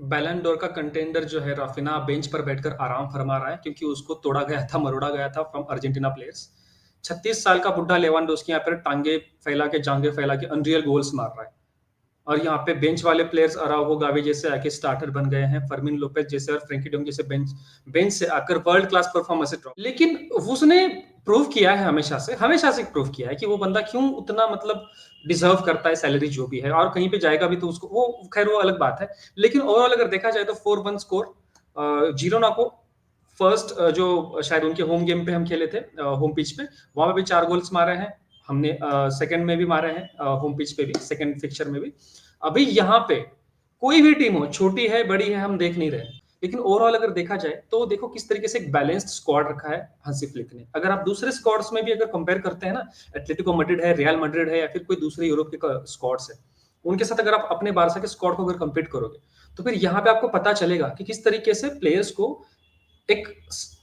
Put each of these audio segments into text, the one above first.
बैलन डोर का कंटेंडर जो है राफिना बेंच पर बैठकर आराम फरमा रहा है क्योंकि उसको तोड़ा गया था, मरोड़ा गया था फ्रॉम अर्जेंटीना प्लेयर्स। 36 साल का बुढ़ा लेवांडोस्की यहाँ पर टांगे फैला के जांगे फैला के अनरियल गोल्स मार रहा है। और यहाँ पे बेंच वाले प्लेयर्स अराउहो गावी जैसे आके स्टार्टर बन गए हैं, फर्मिन लोपेज जैसे और फ्रेंकी डोंग जैसे बेंच से आकर वर्ल्ड क्लास परफॉर्मेंस ड्रॉप। लेकिन उसने प्रूव किया है हमेशा से प्रूव किया है कि वो बंदा क्यों उतना मतलब डिजर्व करता है सैलरी जो भी है, और कहीं पे जाएगा भी तो उसको वो खैर वो अलग बात है। लेकिन ओवरऑल अगर देखा जाए तो 4-1 स्कोर। जीरोना को फर्स्ट जो शायद उनके होम गेम पे हम खेले थे, होम पिच पे, वहां पे भी 4 गोल्स मारे हैं हमने। सेकंड में भी मारे हैं, होम पिच पे भी, सेकंड फिक्चर में भी। अभी यहाँ पे कोई भी टीम हो, छोटी है बड़ी है, हम देख नहीं रहे। लेकिन ओवरऑल अगर देखा जाए तो देखो किस तरीके से एक बैलेंस्ड स्क्वाड रखा है हांसी फ्लिक ने। अगर आप दूसरे स्क्वाड्स में भी अगर कंपेयर करते हैं ना, एटलेटिको मैड्रिड है, रियल मैड्रिड है, या फिर कोई दूसरे यूरोप के स्क्वाड्स है, उनके साथ अगर आप अपने बारसा के स्क्वाड को अगर कंपेयर करोगे तो फिर यहाँ पे आपको पता चलेगा कि किस तरीके से प्लेयर्स को एक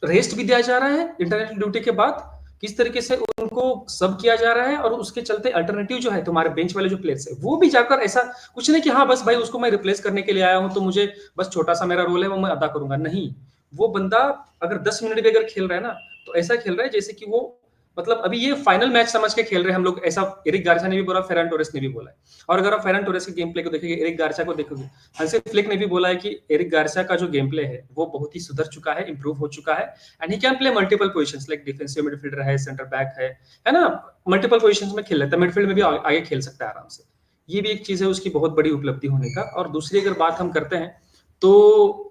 रेस्ट भी दिया जा रहा है इंटरनेशनल ड्यूटी के बाद, किस तरीके से उनको सब किया जा रहा है, और उसके चलते अल्टरनेटिव जो है तुम्हारे बेंच वाले जो प्लेयर्स है वो भी जाकर ऐसा कुछ नहीं कि हाँ बस भाई उसको मैं रिप्लेस करने के लिए आया हूं तो मुझे बस छोटा सा मेरा रोल है वो मैं अदा करूंगा, नहीं। वो बंदा अगर 10 मिनट भी अगर खेल रहा है ना तो ऐसा खेल रहा है जैसे कि वो मतलब अभी ये फाइनल मैच समझ के खेल रहे हैं हम लोग, ऐसा एरिक गार्सिया ने भी बोला, फेरन टोरेस ने भी बोला है। और अगर आप फेरन टोरेस के गेम प्ले को देखेंगे, एरिक गार्सिया को देखोगे, हंसी फ्लिक ने भी बोला है कि एरिक गार्सिया का जो गेम प्ले है वो बहुत ही सुधर चुका है, इंप्रूव हो चुका है, and he can play multiple positions like defensive midfielder है, सेंटर बैक है ना, मल्टीपल पोजीशंस में खेल लेता है, मिडफील्ड में भी आगे खेल सकता है आराम से। ये भी एक चीज है उसकी बहुत बड़ी उपलब्धि होने का। और दूसरी अगर बात हम करते हैं तो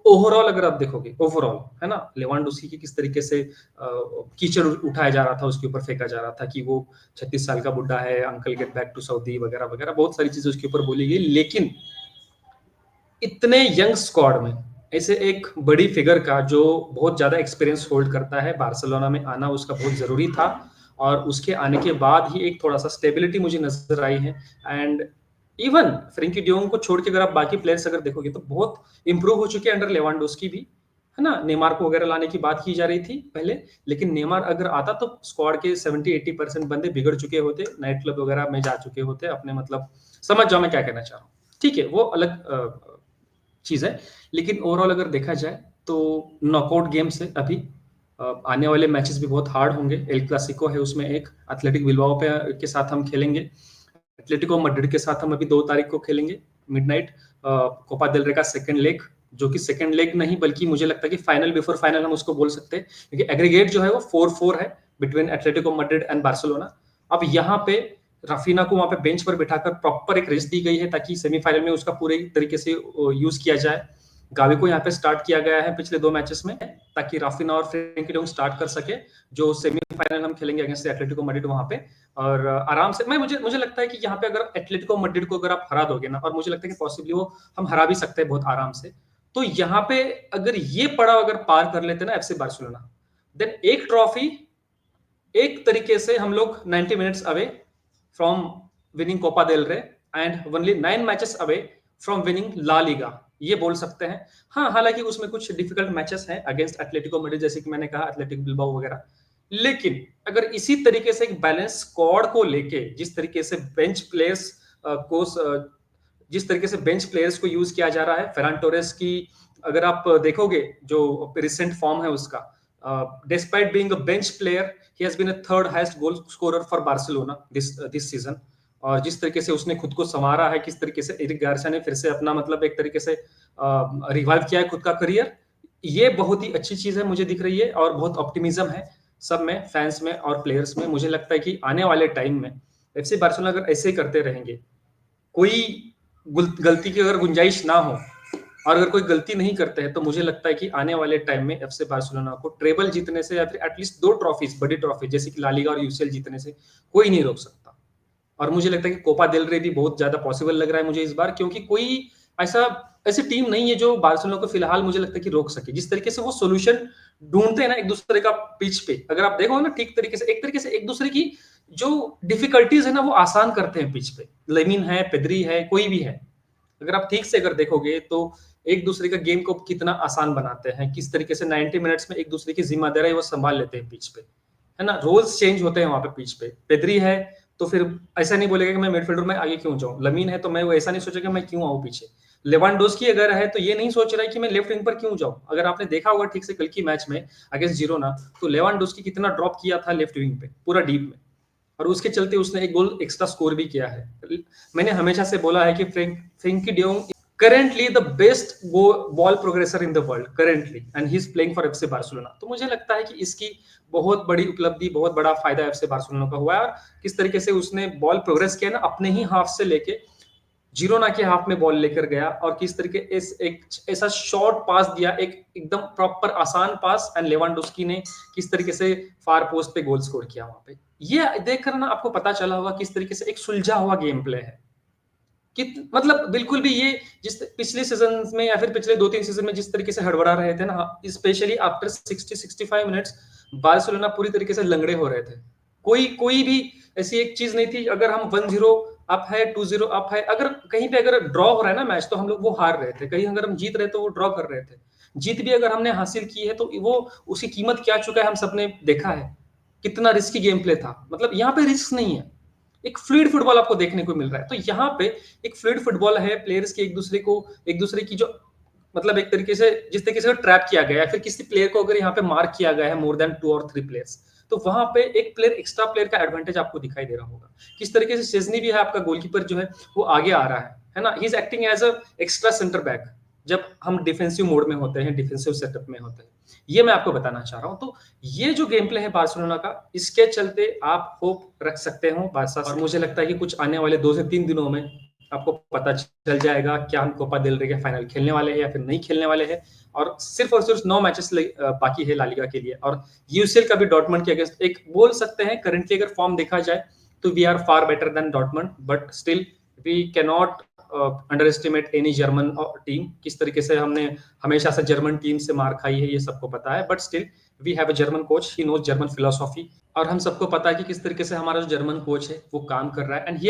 ओवरऑल अगर आप देखोगे, ओवरऑल है ना, लेवांडोस्की की किस तरीके से कीचड़ उठाया जा रहा था, उसके ऊपर फेंका जा रहा था कि वो 36 साल का बुढ़ा है, uncle get back to Saudi वगैरह वगैरह, बहुत सारी चीजें उसके ऊपर बोली गई। लेकिन इतने यंग स्क्वाड में ऐसे एक बड़ी फिगर का जो बहुत ज्यादा एक्सपीरियंस होल्ड करता है, बार्सिलोना में आना उसका बहुत जरूरी था। और उसके आने के बाद ही एक थोड़ा सा स्टेबिलिटी मुझे नजर आई है। एंड इवन फ्रेंकी डियोंग को छोड़ के अगर आप बाकी प्लेयर्स अगर देखोगे तो बहुत इंप्रूव हो चुके हैं अंडर लेवांडोस्की भी, है ना। नेमार को वगैरह लाने की बात की जा रही थी पहले, लेकिन नेमार अगर आता तो स्क्वाड के 70-80% बंदे बिगड़ चुके होते, नाइट क्लब वगैरह में जा चुके होते अपने, मतलब समझ जाओ मैं क्या कहना चाह रहा हूँ। ठीक है, वो अलग चीज है। लेकिन ओवरऑल अगर देखा जाए तो नॉकआउट गेम से अभी आने वाले मैचेस भी बहुत हार्ड होंगे। एल क्लासिको है उसमें एक, एथलेटिक बिल्बाओ पे के साथ हम खेलेंगे, एटलेटिको मैड्रिड के साथ हम अभी 2 तारीख को खेलेंगे मिडनाइट, कोपा देल रे का सेकंड लेग, जो कि सेकंड लेग नहीं बल्कि मुझे लगता है कि फाइनल बिफोर फाइनल हम उसको बोल सकते हैं, क्योंकि एग्रीगेट जो है वो 4-4 है between Atletico Madrid and Barcelona. अब यहाँ पे राफिना को वहां पे बेंच पर बिठाकर प्रॉपर एक रेस्ट दी गई है ताकि सेमीफाइनल में उसका पूरे तरीके से यूज किया जाए। गावी को यहाँ पे स्टार्ट किया गया है पिछले 2 मैचेस में ताकि राफिना और फ्रेंकी डोंग स्टार्ट कर सके, जो सेमीफाइनल हम खेलेंगे अगेंस्ट एटलेटिको मैड्रिड वहां पे। और आराम से मुझे मुझे लगता है कि यहाँ पे अगर एटलेटिको मैड्रिड को अगर आप हरा दोगे ना, और मुझे लगता है कि पॉसिबली वो हम हरा भी सकते हैं बहुत आराम से, तो यहाँ पे अगर ये पड़ाव अगर पार कर लेते ना एफसी बार्सिलोना, देन एक ट्रॉफी एक तरीके से हम लोग 90 minutes away from winning Copa del Rey and only 9 matches away from winning La Liga, ये बोल सकते हैं। हाँ, हालांकि उसमें कुछ डिफिकल्ट मैचेस हैं अगेंस्ट एटलेटिको मैड्रिड, जैसे कि मैंने कहा एथलेटिक बिल्बाओ वगैरह। लेकिन अगर इसी तरीके से एक बैलेंस स्क्वाड को लेके, जिस तरीके से बेंच प्लेयर्स को जिस तरीके से बेंच प्लेयर्स को यूज किया जा रहा है, फेरान टोरेस की अगर आप देखोगे जो रिसेंट फॉर्म है उसका, despite being a bench player he has been a third highest goal scorer for Barcelona this season. और जिस तरीके से उसने खुद को संवारा है, किस तरीके से एरिक गार्सिया ने फिर से अपना मतलब एक तरीके से रिवाइव किया है खुद का करियर, ये बहुत ही अच्छी चीज है मुझे दिख रही है। और बहुत ऑप्टिमिज्म है सब में, फैंस में और प्लेयर्स में। मुझे लगता है कि आने वाले टाइम में एफसी बार्सिलोना अगर ऐसे ही करते रहेंगे, कोई गलती की अगर गुंजाइश ना हो, और अगर कोई गलती नहीं करते हैं, तो मुझे लगता है कि आने वाले टाइम में एफसी बार्सिलोना को ट्रेबल जीतने से या फिर एटलीस्ट 2 ट्रॉफीज, बड़ी ट्रॉफी जैसे कि ला लीगा और यूसीएल जीतने से कोई नहीं रोक सकता। और मुझे लगता है कि कोपा देल रे भी बहुत ज्यादा पॉसिबल लग रहा है मुझे इस बार, क्योंकि कोई ऐसा ऐसी टीम नहीं है जो बार्सिलोना को फिलहाल मुझे लगता है कि रोक सके। जिस तरीके से वो सोल्यूशन ढूंढते हैं ना एक दूसरे का पिच पे, अगर आप देखो ना ठीक तरीके से, एक तरीके से एक दूसरे की जो डिफिकल्टीज है ना वो आसान करते हैं पिच पे। लेमिन है, पेद्री है, कोई भी है, अगर आप ठीक से अगर देखोगे तो एक दूसरे का गेम को कितना आसान बनाते हैं, किस तरीके से 90 मिनट्स में एक दूसरे की जिम्मेदारी वो संभाल लेते हैं पिच पे, है ना। रोल्स चेंज होते हैं वहां पे पिच पे। पेद्री है तो फिर ऐसा नहीं बोलेगा कि मैं मिडफील्डर में आगे क्यों जाऊं, लमीन है तो मैं वो ऐसा नहीं सोचेगा मैं क्यों आऊं पीछे। लेवांडोस्की अगर है तो ये नहीं सोच रहा है कि मैं लेफ्ट विंग पर क्यों जाऊं। अगर आपने देखा होगा ठीक से कल की मैच में अगेंस्ट जिरोना, तो लेवांडोस्की कितना ड्रॉप किया था लेफ्ट विंग पे पूरा डीप में, और उसके चलते उसने एक गोल एक्स्ट्रा स्कोर भी किया है। मैंने हमेशा से बोला है कि Frenkie de Jong currently the best ball progressor in the world currently, and he is playing for FC Barcelona. तो मुझे लगता है कि इसकी बहुत बड़ी उपलब्धि, बहुत बड़ा फायदा एफसी बार्सिलोना का हुआ है। और किस तरीके से उसने बॉल प्रोग्रेस किया ना, अपने ही हाफ से लेके जिरोना के हाफ में बॉल लेकर गया, और किस तरीके एक ऐसा शॉर्ट पास दिया, एक एकदम प्रॉपर आसान पास, एंड लेवांडोस्की ने किस तरीके से फार पोस्ट पे गोल स्कोर किया वहां पे। ये देखकर ना आपको पता चला होगा किस तरीके से एक सुलझा हुआ गेम प्ले है कि मतलब बिल्कुल भी ये जिस पिछले सीजन में या फिर पिछले 2-3 सीजन में जिस तरीके से हड़बड़ा रहे थे ना, स्पेशली आफ्टर 60-65 मिनट्स बार्सिलोना पूरी तरीके से लंगड़े हो रहे थे। कोई कोई भी ऐसी एक चीज नहीं थी। अगर हम 1-0 अप है, 2-0 अप है, अगर कहीं पे अगर ड्रॉ हो रहा है ना मैच, तो हम लोग वो हार रहे थे। कहीं अगर हम जीत रहे तो वो ड्रॉ कर रहे थे। जीत भी अगर हमने हासिल की है तो वो उसकी कीमत क्या चुका है हम सबने देखा है। कितना रिस्की गेम प्ले था, मतलब यहाँ पे रिस्क नहीं है, एक फ्लूइड फुटबॉल आपको देखने को मिल रहा है। तो यहाँ पे एक फ्लूइड फुटबॉल है, प्लेयर्स के एक दूसरे की जो मतलब एक तरीके से जिस तरीके से ट्रैप किया गया है, फिर किसी प्लेयर को अगर यहाँ पे मार्क किया गया है मोर देन 2 और 3 प्लेयर्स, तो वहां पे एक प्लेयर एक्स्ट्रा प्लेयर का एडवांटेज आपको दिखाई दे रहा होगा। किस तरीके से शेजनी भी है आपका गोलकीपर जो है वो आगे आ रहा है ना, he is acting as a extra centre back जब हम डिफेंसिव मोड में होते हैं, डिफेंसिव सेटअप में होते हैं। ये मैं आपको बताना चाह रहा हूं। तो ये जो गेम प्ले है बार्सिलोना का, इसके चलते आप होप रख सकते हो बारसा, और मुझे लगता है कि कुछ आने वाले 2 से 3 दिनों में आपको पता चल जाएगा क्या हम कोपा देल रे के फाइनल खेलने वाले हैं या फिर नहीं खेलने वाले हैं। और सिर्फ 9 मैचेस बाकी है ला लीगा के लिए, और यूसीएल का भी डॉर्टमंड के अगेंस्ट एक बोल सकते हैं करंटली अगर फॉर्म देखा जाए तो we are far better than Dortmund, but still we can not underestimate any German team. किस तरीके से हमने हमेशा से जर्मन टीम से मार खाई है ये सबको पता है, but still we have a German coach, he knows German philosophy. और हम सबको पता है कि किस तरीके से हमारा जो जर्मन कोच है वो काम कर रहा है, एंड ही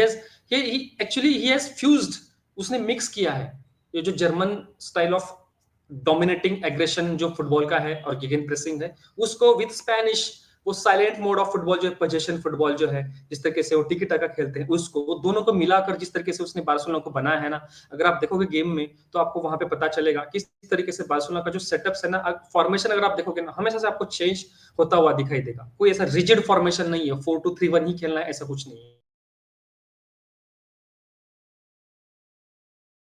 हैज फ्यूज्ड, उसने मिक्स किया है ये जो German style of dominating aggression जो फुटबॉल का है और गेगन प्रेसिंग है, उसको विद स्पेनिश वो साइलेंट मोड ऑफ फुटबॉल जो पोजीशन फुटबॉल जो है, जिस तरीके से वो टिकी टाका खेलते हैं, उसको वो दोनों को मिलाकर जिस तरीके से उसने बार्सिलोना को बनाया है ना, अगर आप देखोगे गेम में तो आपको वहां पे पता चलेगा किस तरीके से बार्सिलोना का जो सेटअप है ना, फॉर्मेशन अगर आप देखोगे ना, हमेशा से आपको चेंज होता हुआ दिखाई देगा। कोई ऐसा रिजिड फॉर्मेशन नहीं है, 4-2-3-1 ही खेलना है ऐसा कुछ नहीं है।